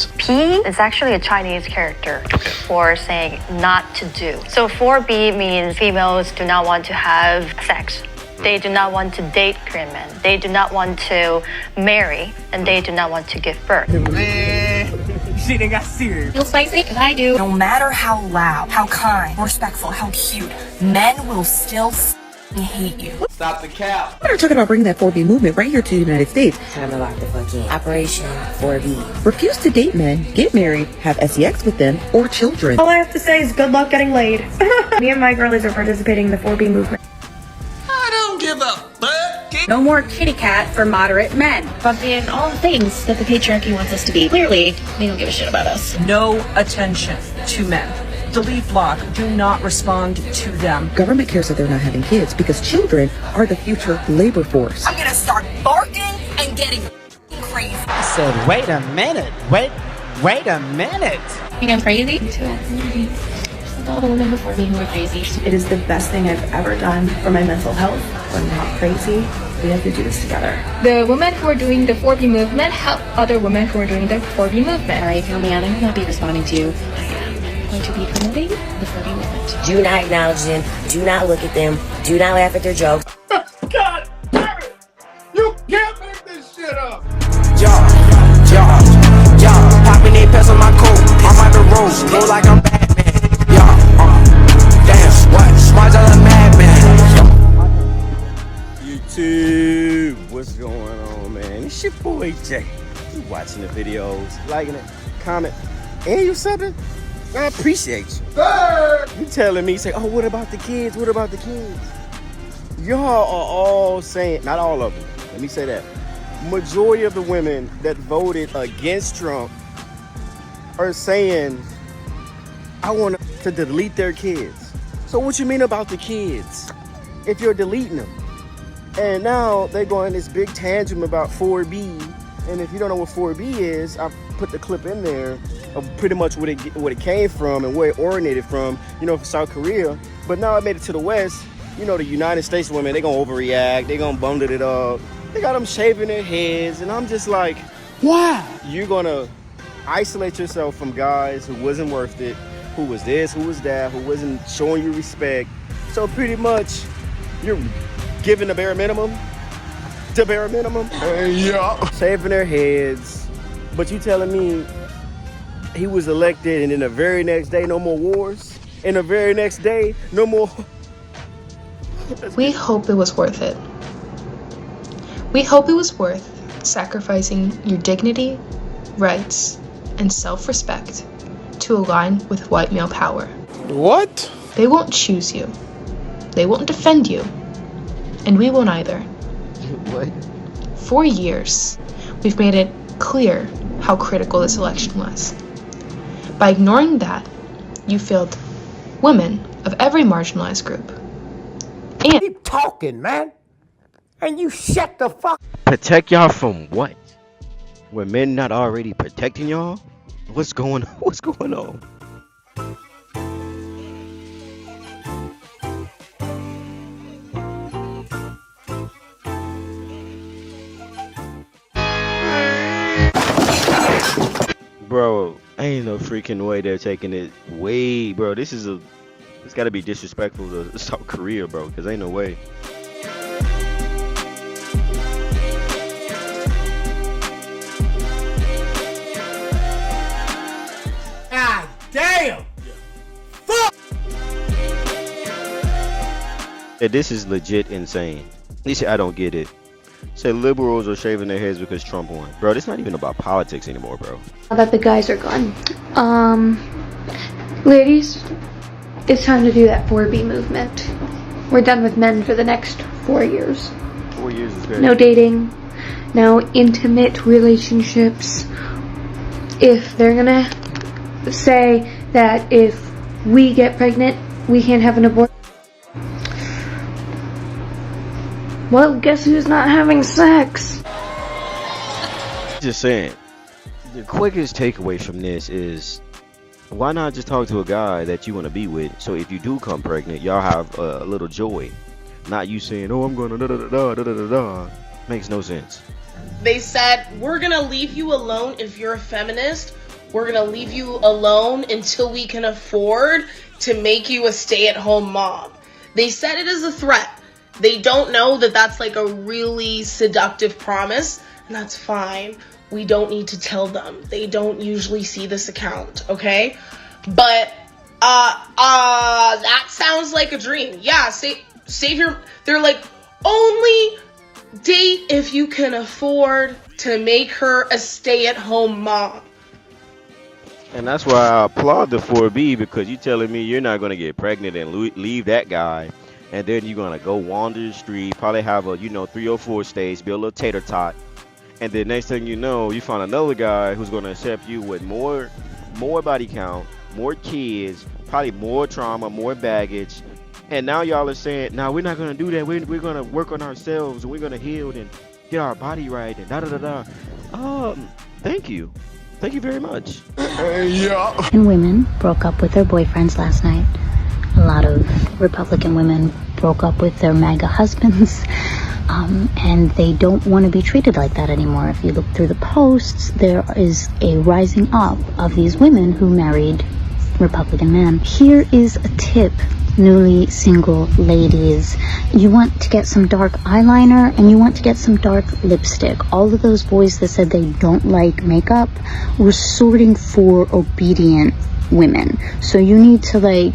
kids. P is actually a Chinese character for saying not to do. So 4B means females do not want to have sex. They do not want to date Korean men. They do not want to marry, and they do not want to give birth. Shit, they got serious. Feel spicy? Because I do. No matter how loud, how kind, respectful, how cute, men will still hate you. Stop the cap. We're talking about bringing that 4B movement right here to the United States. Time to lock the fuck in. Operation 4B. Refuse to date men, get married, have sex with them, or children. All I have to say is good luck getting laid. Me and my girlies are participating in the 4B movement. I don't give a fuck. No more kitty cat for moderate men. But being all the things that the patriarchy wants us to be. Clearly, they don't give a shit about us. No attention to men. Delete block. Do not respond to them. Government cares that they're not having kids because children are the future labor force. I'm gonna start barking and getting crazy. I said, wait a minute. Wait a minute. You think I'm crazy? Me too. All the women before me who were crazy. It is the best thing I've ever done for my mental health. I'm not crazy. We have to do this together. The women who are doing the 4B movement help other women who are doing the 4B movement. Alright, feel me out. I will not be responding to you. I'm going to be promoting the 4B movement. Do not acknowledge them. Do not look at them. Do not laugh at their jokes. God damn it! You can't make this shit up! Popping they pets on my coat. I'm on the road. Go like I'm Batman. Damn, what? Smart as a madman. YouTube, what's going on, man? It's your boy Jay. You watching the videos, liking it, comment, and you subbing? I appreciate you. You telling me, say, oh, what about the kids? What about the kids? Y'all are all saying, not all of them, let me say that. Majority of the women that voted against Trump are saying, I want to delete their kids. So what you mean about the kids if you're deleting them? And now they're going this big tangent about 4B. And if you don't know what 4B is, I put the clip in there of pretty much what it came from and where it originated from, from South Korea. But now it made it to the West. The United States women, they're going to overreact. They're going to bundle it up. They got them shaving their heads. And I'm just like, why? You're going to isolate yourself from guys who wasn't worth it, who was this, who was that, who wasn't showing you respect. So pretty much, you're giving the bare minimum. Yeah. Shaving their heads. But you telling me he was elected and then the very next day, no more wars? And the very next day, no more... We hope it was worth it. We hope it was worth sacrificing your dignity, rights, and self-respect to align with white male power. What? They won't choose you. They won't defend you. And we won't either. What? For years, we've made it clear how critical this election was. By ignoring that, you failed women of every marginalized group. And Keep talking, man. And you shut the fuck. Protect y'all from what? Were men not already protecting y'all? What's going on? Bro, ain't no freaking way they're taking it way, bro. It's gotta be disrespectful to South Korea, bro, because ain't no way. God damn. Fuck. Yeah, this is legit insane. At least I don't get it. Say liberals are shaving their heads because Trump won. Bro, it's not even about politics anymore, bro. Now that the guys are gone. Ladies, it's time to do that 4B movement. We're done with men for the next 4 years. 4 years is great. No dating, no intimate relationships. If they're gonna say that if we get pregnant, we can't have an abortion. Well, guess who's not having sex? Just saying, the quickest takeaway from this is, why not just talk to a guy that you want to be with, so if you do come pregnant, y'all have a little joy. Not you saying, oh, I'm gonna da-da-da-da. Makes no sense. They said, we're gonna leave you alone if you're a feminist. we're gonna leave you alone until we can afford to make you a stay-at-home mom. They said it as a threat. They don't know that that's like a really seductive promise, and that's fine. We don't need to tell them. They don't usually see this account, okay? But that sounds like a dream. Yeah, save your, they're like, only date if you can afford to make her a stay-at-home mom. And that's why I applaud the 4B, because you telling me you're not going to get pregnant and leave that guy, and then you're going to go wander the street, probably have a, 3 or 4 stays, be a little tater tot, and then next thing you know, you find another guy who's going to accept you with more body count, more kids, probably more trauma, more baggage, and now y'all are saying, no, we're not going to do that, we're going to work on ourselves, and we're going to heal and get our body right, and da-da-da-da. Thank you very much. Yeah. And women broke up with their boyfriends last night. A lot of Republican women broke up with their MAGA husbands, and they don't want to be treated like that anymore. If you look through the posts, there is a rising up of these women who married Republican men. Here is a tip, newly single ladies. You want to get some dark eyeliner and you want to get some dark lipstick. All of those boys that said they don't like makeup were sorting for obedient women. So you need to wear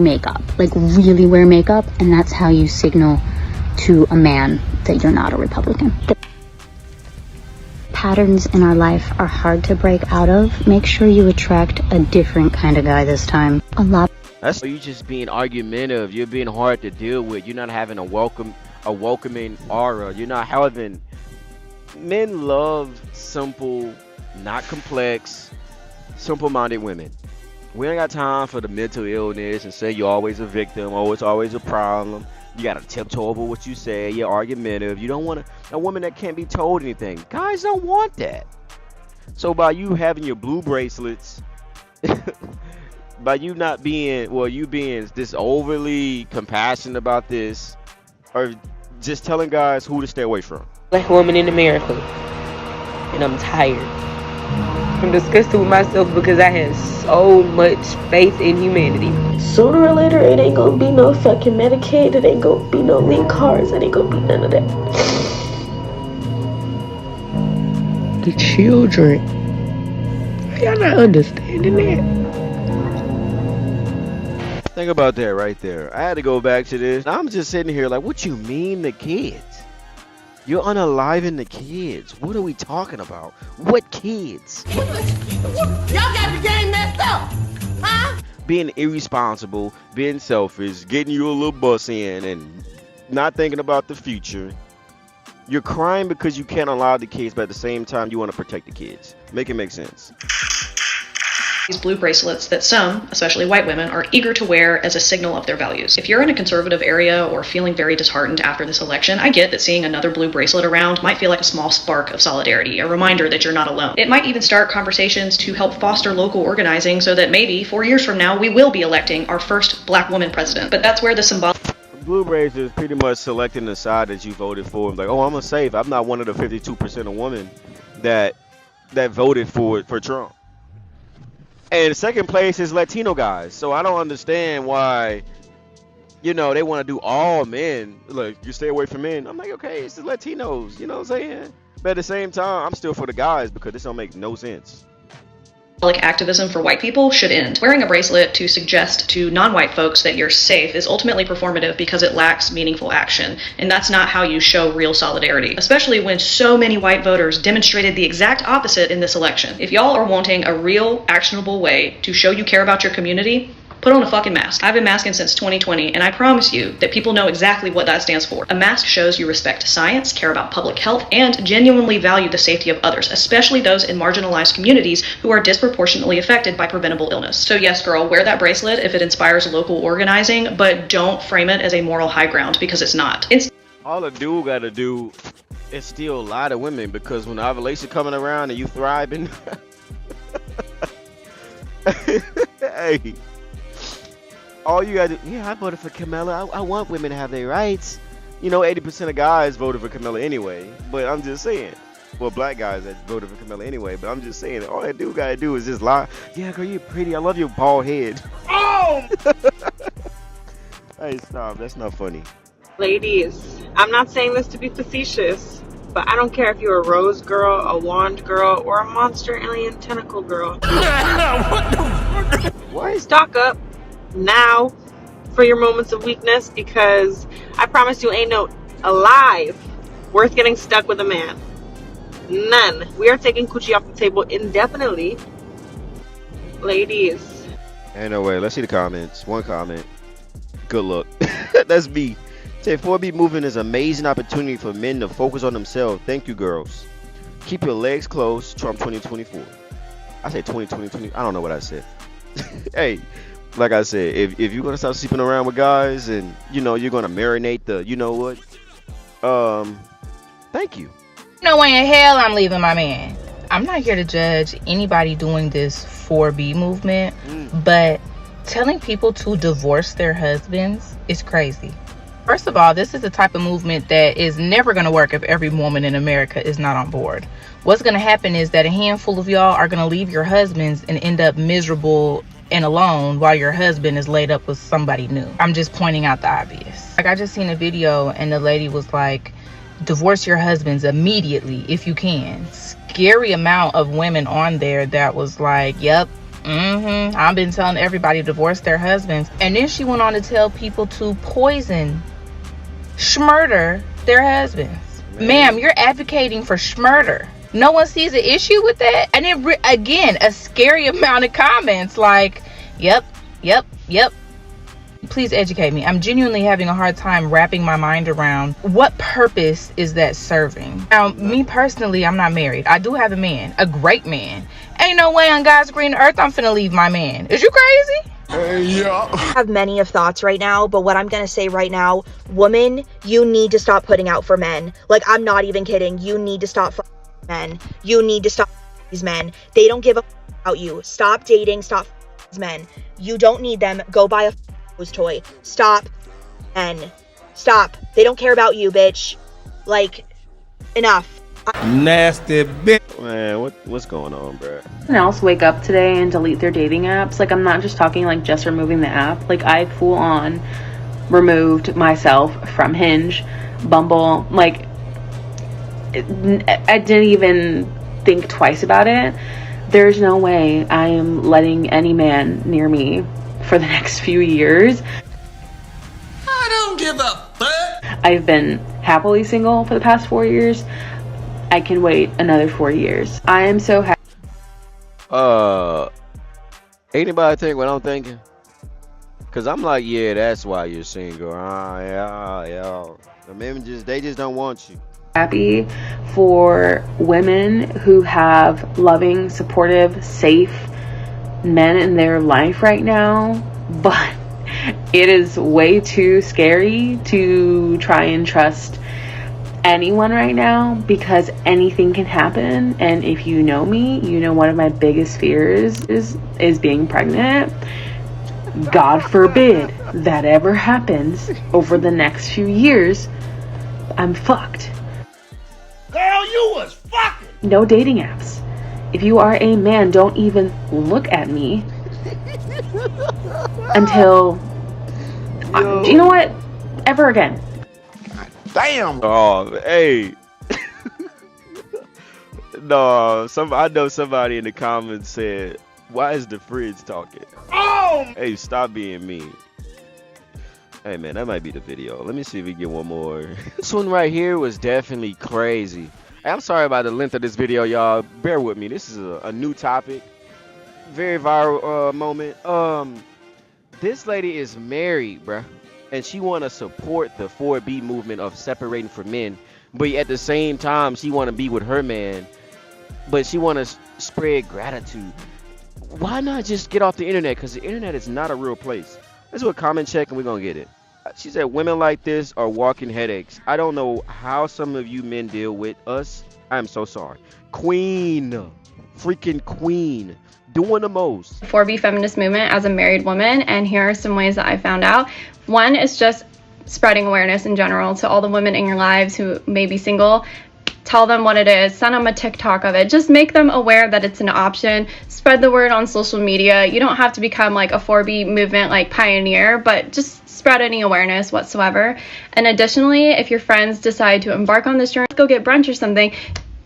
makeup, really wear makeup, and that's how you signal to a man that you're not a Republican. Patterns in our life are hard to break out of. Make sure you attract a different kind of guy this time. That's you just being argumentative. You're being hard to deal with. You're not having a welcoming aura. You're not having. Men love simple, not complex, simple-minded women. We ain't got time for the mental illness and say you're always a victim. Oh, it's always a problem. You gotta tiptoe over what you say. You're argumentative. You don't want a woman that can't be told anything. Guys don't want that. So by you having your blue bracelets, by you not being, you being this overly compassionate about this, or just telling guys who to stay away from. Black woman in America, and I'm tired. I'm disgusted with myself because I have so much faith in humanity. Sooner or later, it ain't gonna be no fucking Medicaid. It ain't gonna be no link cards. It ain't gonna be none of that. The children. Y'all not understanding that. Think about that right there. I had to go back to this. I'm just sitting here like, what you mean the kids? You're unaliving the kids. What are we talking about? What kids? Y'all got the game messed up, huh? Being irresponsible, being selfish, getting you a little bus in, and not thinking about the future. You're crying because you can't allow the kids, but at the same time, you want to protect the kids. Make it make sense. These blue bracelets that some, especially white women, are eager to wear as a signal of their values. If you're in a conservative area or feeling very disheartened after this election, I get that seeing another blue bracelet around might feel like a small spark of solidarity, a reminder that you're not alone. It might even start conversations to help foster local organizing so that maybe 4 years from now we will be electing our first black woman president. But that's where the symbolic Blue bracelets is pretty much selecting the side that you voted for. Like, oh, I'm gonna save. I'm not one of the 52% of women that voted for Trump. And second place is Latino guys. So I don't understand why, they want to do all men. Like, you stay away from men. I'm like, okay, it's the Latinos. You know what I'm saying? But at the same time, I'm still for the guys because this don't make no sense. activism for white people should end. Wearing a bracelet to suggest to non-white folks that you're safe is ultimately performative because it lacks meaningful action, and that's not how you show real solidarity, especially when so many white voters demonstrated the exact opposite in this election. If y'all are wanting a real, actionable way to show you care about your community, put on a fucking mask. I've been masking since 2020, and I promise you that people know exactly what that stands for. A mask shows you respect science, care about public health, and genuinely value the safety of others, especially those in marginalized communities who are disproportionately affected by preventable illness. So yes, girl, wear that bracelet if it inspires local organizing, but don't frame it as a moral high ground, because it's not. All a dude gotta do is steal a lot of women, because when ovulation coming around and you thriving, hey, all you gotta do, I voted for Kamala. I want women to have their rights. 80% of guys voted for Kamala anyway. But I'm just saying, well, black guys that voted for Kamala anyway. But I'm just saying, all that dude gotta do is just lie. Yeah, girl, you pretty. I love your bald head. Oh! Hey, stop. That's not funny. Ladies, I'm not saying this to be facetious, but I don't care if you're a rose girl, a wand girl, or a monster alien tentacle girl. What? Stock up now for your moments of weakness, because I promise you ain't no alive worth getting stuck with a man. None. We are taking coochie off the table indefinitely. Ladies. Ain't no way. Let's see the comments. One comment. Good luck. That's me. Say 4B movement is an amazing opportunity for men to focus on themselves. Thank you, girls. Keep your legs closed. Trump 2024. I said 2020. I don't know what I said. Hey, like I said, if you're gonna stop sleeping around with guys and you're gonna marinate the what, thank you. No way in hell I'm leaving my man. I'm not here to judge anybody doing this 4B movement, but telling people to divorce their husbands is crazy. First of all, this is the type of movement that is never going to work if every woman in America is not on board. What's going to happen is that a handful of y'all are going to leave your husbands and end up miserable and alone while your husband is laid up with somebody new. I'm just pointing out the obvious. Like, I just seen a video and the lady was like, divorce your husbands immediately if you can. Scary amount of women on there that was like, yep, I've been telling everybody to divorce their husbands. And then she went on to tell people to poison, schmurder their husbands. Ma'am, you're advocating for schmurder. No one sees an issue with that. And then again, a scary amount of comments like, yep. Please educate me. I'm genuinely having a hard time wrapping my mind around what purpose is that serving. Now, me personally, I'm not married. I do have a man, a great man. Ain't no way on God's green earth I'm finna leave my man. Is you crazy? I have many of thoughts right now, but what I'm gonna say right now, woman, you need to stop putting out for men. Like, I'm not even kidding. You need to stop men. You need to stop these men. They don't give a about you. Stop dating. Stop these men. You don't need them. Go buy a toy. Stop. Men. Stop. They don't care about you, bitch. Like, enough. Nasty bitch. Man, what's going on, bro? Someone else wake up today and delete their dating apps. Like, I'm not just talking like just removing the app. Like, I full on removed myself from Hinge, Bumble. Like, I didn't even think twice about it. There's no way I am letting any man near me for the next few years. I don't give a fuck. I've been happily single for the past 4 years. I can wait another 4 years. I am so happy. Anybody think what I'm thinking? Cause I'm like, yeah, that's why you're single. Yeah. The men they just don't want you. Happy for women who have loving, supportive, safe men in their life right now, but it is way too scary to try and trust anyone right now because anything can happen. And if you know me, you know one of my biggest fears is being pregnant. God forbid that ever happens over the next few years. I'm fucked. Girl, you was fucking. No dating apps. If you are a man, don't even look at me until you know what? Ever again. Damn. Oh, hey. No, I know somebody in the comments said, "Why is the fridge talking?" Oh. Hey, stop being mean. Hey man, that might be the video. Let me see if we get one more. This one right here was definitely crazy. Hey, I'm sorry about the length of this video, y'all. Bear with me. This is a new topic. Very viral moment. This lady is married, bruh. And she want to support the 4B movement of separating from men. But at the same time, she want to be with her man. But she want to spread gratitude. Why not just get off the internet? Because the internet is not a real place. Let's do a comment check and we're going to get it. She said, women like this are walking headaches. I don't know how some of you men deal with us. I am so sorry. Queen. Freaking queen. Doing the most. 4B feminist movement as a married woman, and here are some ways that I found out. One is just spreading awareness in general to all the women in your lives who may be single. tell them what it is, send them a TikTok of it, just make them aware that it's an option, spread the word on social media. You don't have to become like a 4B movement like pioneer, but just spread any awareness whatsoever. And additionally, if your friends decide to embark on this journey, go get brunch or something,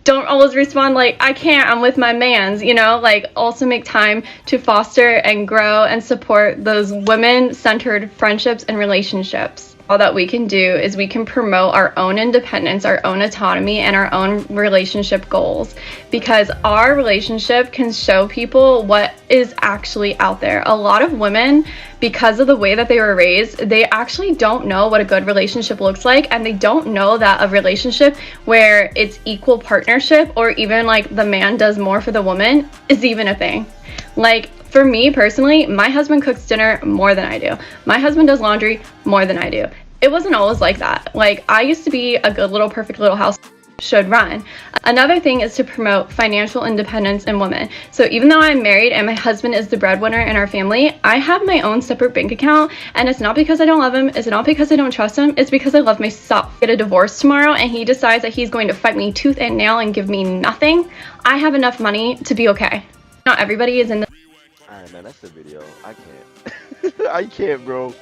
don't always respond like, I can't, I'm with my mans, you know, like also make time to foster and grow and support those women-centered friendships and relationships. All that we can do is we can promote our own independence, our own autonomy, and our own relationship goals, because our relationship can show people what is actually out there. A lot of women, because of the way that they were raised, they actually don't know what a good relationship looks like, and they don't know that a relationship where it's equal partnership, or even like the man does more for the woman, is even a thing. Like, for me personally, my husband cooks dinner more than I do. My husband does laundry more than I do. It wasn't always like that. Like, I used to be a good little perfect little house should run. Another thing is to promote financial independence in women. So even though I'm married and my husband is the breadwinner in our family, I have my own separate bank account, and it's not because I don't love him, it's not because I don't trust him, it's because I love myself. Get a divorce tomorrow and he decides that he's going to fight me tooth and nail and give me nothing, I have enough money to be okay. Not everybody is in the Alright, man, that's the video. I can't. I can't, bro.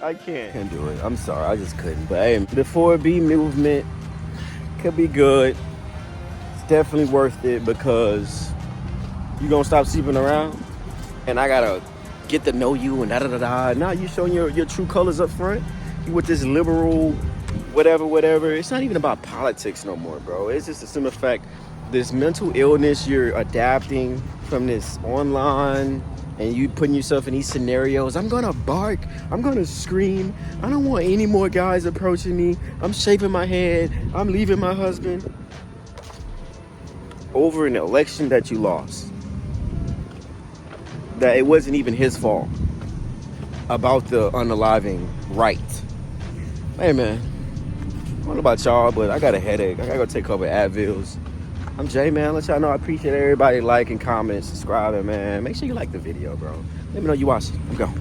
I can't do it. I'm sorry, I just couldn't. But hey, the 4B movement could be good. It's definitely worth it, because you gonna stop sleeping around, and I gotta get to know you and da-da-da-da. Now you showing your true colors up front. You with this liberal whatever. It's not even about politics no more, bro. It's just a simple fact. This mental illness you're adapting from this online, and you putting yourself in these scenarios. I'm gonna bark, I'm gonna scream, I don't want any more guys approaching me, I'm shaving my head, I'm leaving my husband. Over an election that you lost, that it wasn't even his fault, about the unaliving right. Hey man, I don't know about y'all, but I got a headache. I gotta go take a couple Advils. I'm Jay, man. Let y'all know I appreciate everybody liking, commenting, subscribing, man. Make sure you like the video, bro. Let me know you watching. I'm going.